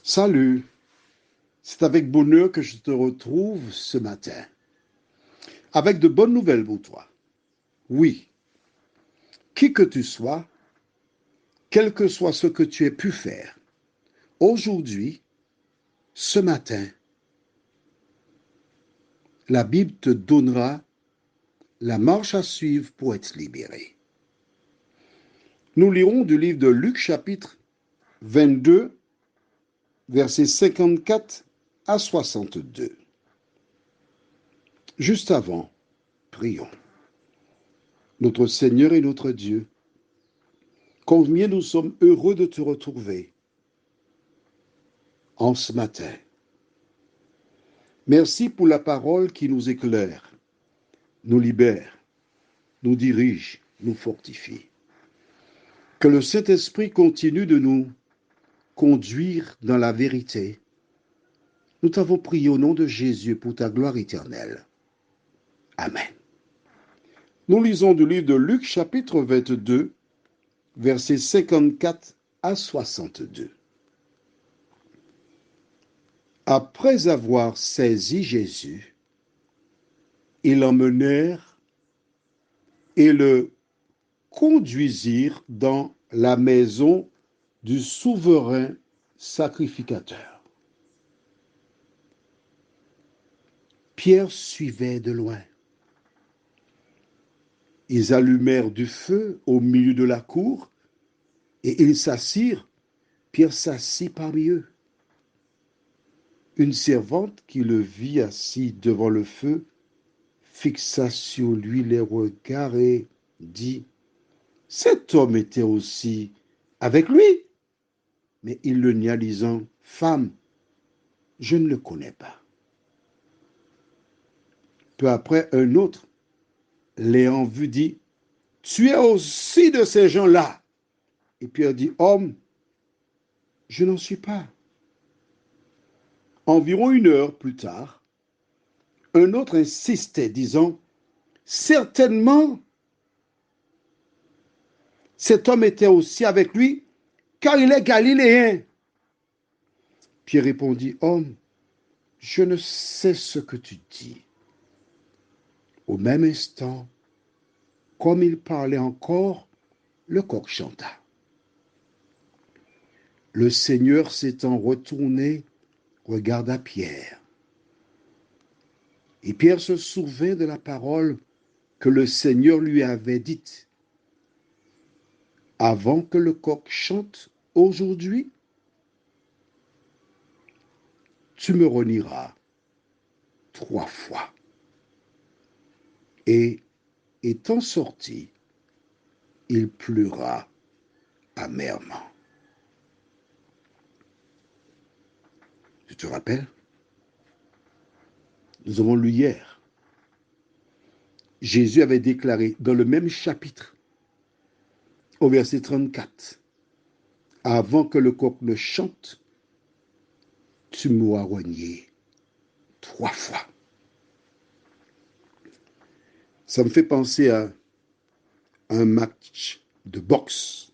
Salut, c'est avec bonheur que je te retrouve ce matin, avec de bonnes nouvelles pour toi. Oui, qui que tu sois, quel que soit ce que tu aies pu faire, aujourd'hui, ce matin, la Bible te donnera la marche à suivre pour être libéré. Nous lirons du livre de Luc chapitre 22, versets 54 à 62. Juste avant, prions. Notre Seigneur et notre Dieu, combien nous sommes heureux de te retrouver en ce matin. Merci pour la parole qui nous éclaire, nous libère, nous dirige, nous fortifie. Que le Saint-Esprit continue de nous conduire dans la vérité. Nous t'avons prié au nom de Jésus pour ta gloire éternelle. Amen. Nous lisons du livre de Luc chapitre 22, versets 54 à 62. Après avoir saisi Jésus, ils l'emmenèrent et le conduisirent dans la maison du souverain sacrificateur. Pierre suivait de loin. Ils allumèrent du feu au milieu de la cour et ils s'assirent. Pierre s'assit parmi eux. Une servante qui le vit assis devant le feu fixa sur lui les regards et dit: cet homme était aussi avec lui. Mais il le nia, disant: femme, je ne le connais pas. Peu après, un autre, l'ayant vu, dit: tu es aussi de ces gens-là. Et Pierre dit: homme, je n'en suis pas. Environ 1 heure plus tard, un autre insistait, disant: certainement, cet homme était aussi avec lui, car il est galiléen. Pierre répondit: homme, je ne sais ce que tu dis. Au même instant, comme il parlait encore, le coq chanta. Le Seigneur s'étant retourné, regarda Pierre. Et Pierre se souvint de la parole que le Seigneur lui avait dite: avant que le coq chante aujourd'hui, tu me renieras 3 fois. Et étant sorti, il pleura amèrement. Tu te rappelles? Nous avons lu hier. Jésus avait déclaré dans le même chapitre, au verset 34, avant que le coq ne chante, tu m'auras renié 3 fois. Ça me fait penser à un match de boxe.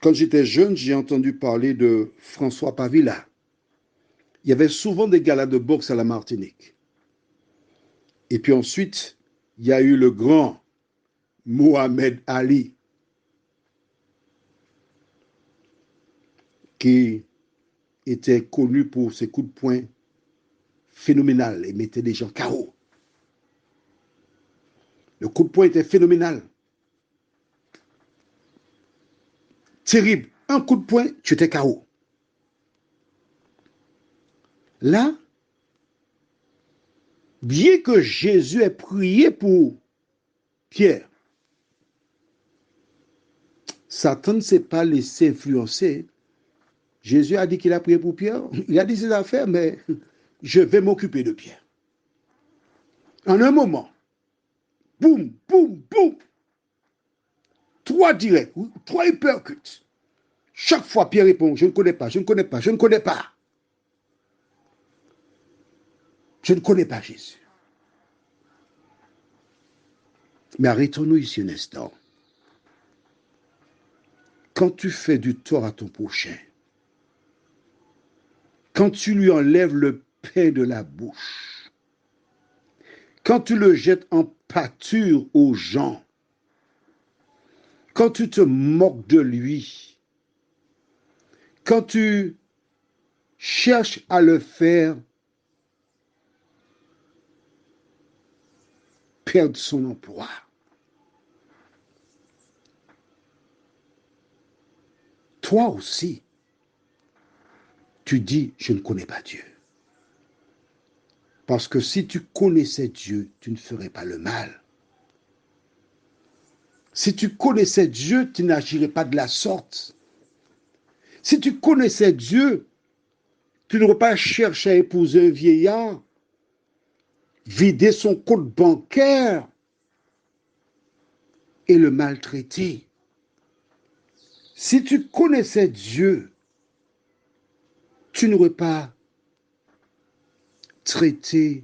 Quand j'étais jeune, j'ai entendu parler de François Pavilla. Il y avait souvent des galas de boxe à la Martinique. Et puis ensuite, il y a eu le grand Mohamed Ali, qui était connu pour ses coups de poing phénoménal et mettait des gens KO. Le coup de poing était phénoménal. Terrible. Un coup de poing, tu étais KO. Là, bien que Jésus ait prié pour Pierre, Satan ne s'est pas laissé influencer. Jésus a dit qu'il a prié pour Pierre. Il a dit ses affaires, mais je vais m'occuper de Pierre. En un moment, boum, boum, boum. 3 directs, 3 uppercuts. Chaque fois, Pierre répond: je ne connais pas, je ne connais pas, je ne connais pas. Je ne connais pas Jésus. Mais arrêtons-nous ici un instant. Quand tu fais du tort à ton prochain, quand tu lui enlèves le pain de la bouche, quand tu le jettes en pâture aux gens, quand tu te moques de lui, quand tu cherches à le faire perdre son emploi, toi aussi, tu dis, je ne connais pas Dieu. Parce que si tu connaissais Dieu, tu ne ferais pas le mal. Si tu connaissais Dieu, tu n'agirais pas de la sorte. Si tu connaissais Dieu, tu n'aurais pas cherché à épouser un vieillard, vider son compte bancaire et le maltraiter. Si tu connaissais Dieu, tu n'aurais pas traité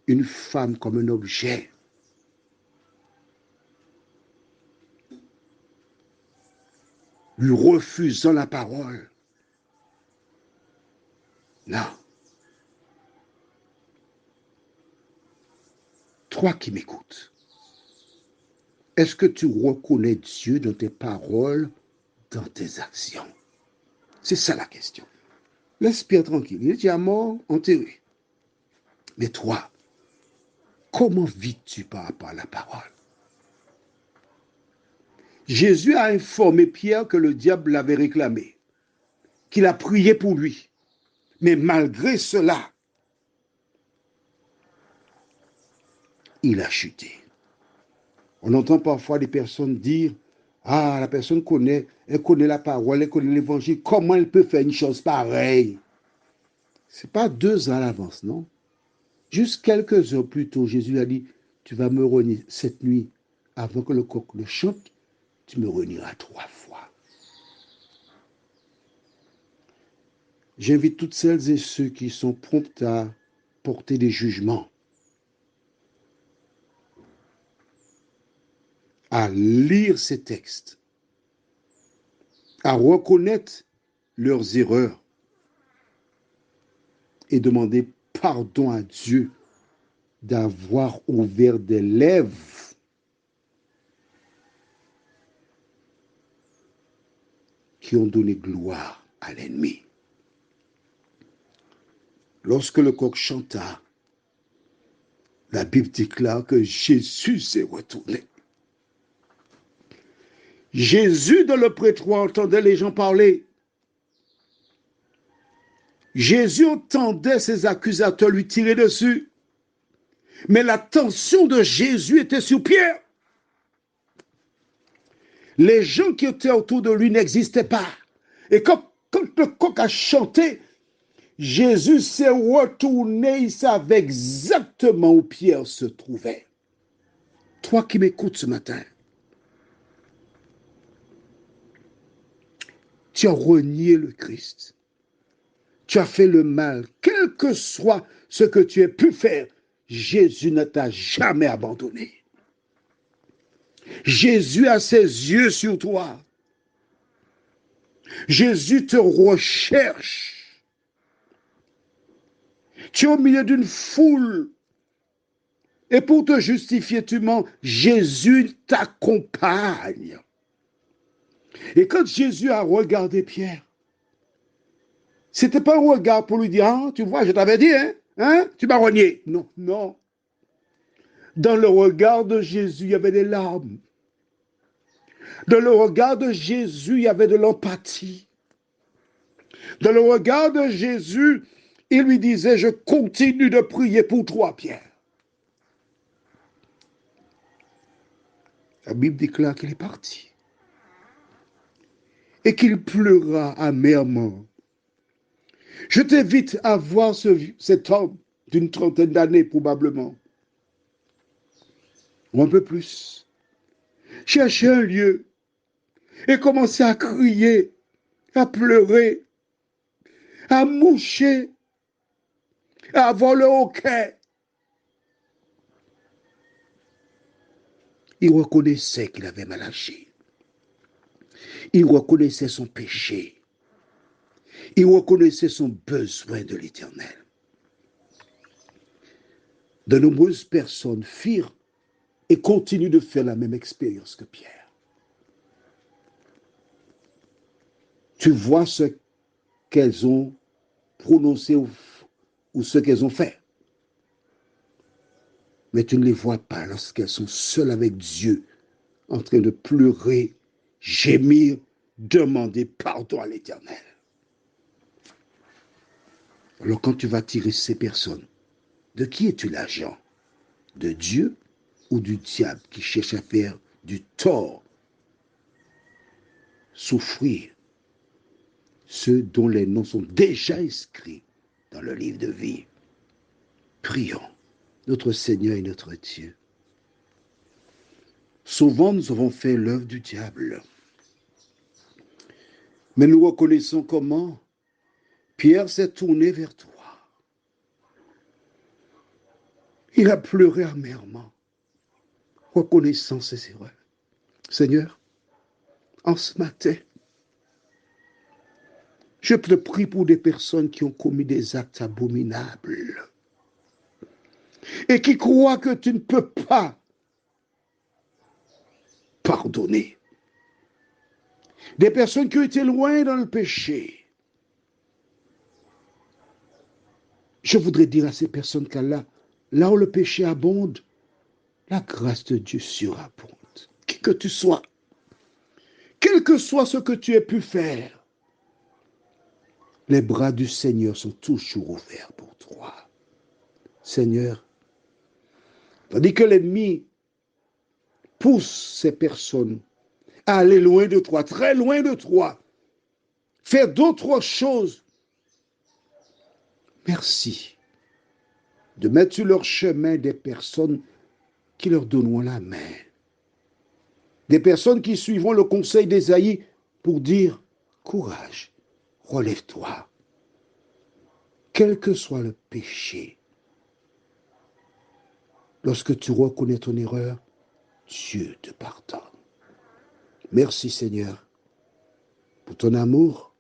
une femme comme un objet. Lui refusant la parole. Non. Toi qui m'écoutes, est-ce que tu reconnais Dieu dans tes paroles, dans tes actions? C'est ça la question. Laisse Pierre tranquille. Il est déjà mort, enterré. Mais toi, comment vis-tu par rapport à la parole? Jésus a informé Pierre que le diable l'avait réclamé, qu'il a prié pour lui. Mais malgré cela, il a chuté. On entend parfois des personnes dire, ah, la personne connaît, elle connaît la parole, elle connaît l'évangile, comment elle peut faire une chose pareille? Ce n'est pas 2 ans à l'avance, non? Juste quelques heures plus tôt, Jésus a dit, tu vas me renier cette nuit, avant que le coq ne chante, tu me renieras 3 fois. J'invite toutes celles et ceux qui sont prompts à porter des jugements, à lire ces textes, à reconnaître leurs erreurs et demander pardon à Dieu d'avoir ouvert des lèvres qui ont donné gloire à l'ennemi. Lorsque le coq chanta, la Bible déclare que Jésus s'est retourné. Jésus, dans le prétoire, entendait les gens parler. Jésus entendait ses accusateurs lui tirer dessus. Mais l'attention de Jésus était sur Pierre. Les gens qui étaient autour de lui n'existaient pas. Et quand le coq a chanté, Jésus s'est retourné, il savait exactement où Pierre se trouvait. Toi qui m'écoutes ce matin, tu as renié le Christ. Tu as fait le mal. Quel que soit ce que tu aies pu faire, Jésus ne t'a jamais abandonné. Jésus a ses yeux sur toi. Jésus te recherche. Tu es au milieu d'une foule. Et pour te justifier, tu mens. Jésus t'accompagne. Et quand Jésus a regardé Pierre, c'était pas un regard pour lui dire, ah, tu vois, je t'avais dit, hein, tu m'as renié. Non, non. Dans le regard de Jésus, il y avait des larmes. Dans le regard de Jésus, il y avait de l'empathie. Dans le regard de Jésus, il lui disait, je continue de prier pour toi, Pierre. La Bible déclare qu'il est parti. Et qu'il pleura amèrement. Je t'invite à voir cet homme d'une 30aine d'années probablement, ou un peu plus. Chercher un lieu et commencer à crier, à pleurer, à moucher, à avoir le hoquet. Il reconnaissait qu'il avait mal agi. Il reconnaissait son péché. Il reconnaissait son besoin de l'Éternel. De nombreuses personnes firent et continuent de faire la même expérience que Pierre. Tu vois ce qu'elles ont prononcé ou ce qu'elles ont fait. Mais tu ne les vois pas lorsqu'elles sont seules avec Dieu, en train de pleurer, gémir, demander pardon à l'Éternel. Alors quand tu vas tirer ces personnes, de qui es-tu l'agent? De Dieu ou du diable qui cherche à faire du tort, souffrir ceux dont les noms sont déjà inscrits dans le livre de vie? Prions, notre Seigneur et notre Dieu. Souvent, nous avons fait l'œuvre du diable. Mais nous reconnaissons comment Pierre s'est tourné vers toi. Il a pleuré amèrement, reconnaissant ses erreurs. Seigneur, en ce matin, je te prie pour des personnes qui ont commis des actes abominables et qui croient que tu ne peux pas pardonner. Des personnes qui ont été loin dans le péché. Je voudrais dire à ces personnes qu'Allah, là où le péché abonde, la grâce de Dieu surabonde. Qui que tu sois, quel que soit ce que tu aies pu faire, les bras du Seigneur sont toujours ouverts pour toi. Seigneur, tandis que l'ennemi pousse ces personnes à aller loin de toi, très loin de toi, faire d'autres choses, merci de mettre sur leur chemin des personnes qui leur donneront la main. Des personnes qui suivront le conseil d'Ésaïe pour dire, courage, relève-toi. Quel que soit le péché, lorsque tu reconnais ton erreur, Dieu te pardonne. Merci Seigneur pour ton amour.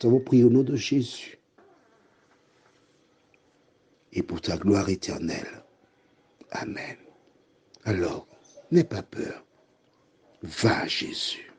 Nous avons prié au nom de Jésus et pour ta gloire éternelle. Amen. Alors, n'aie pas peur. Va à Jésus.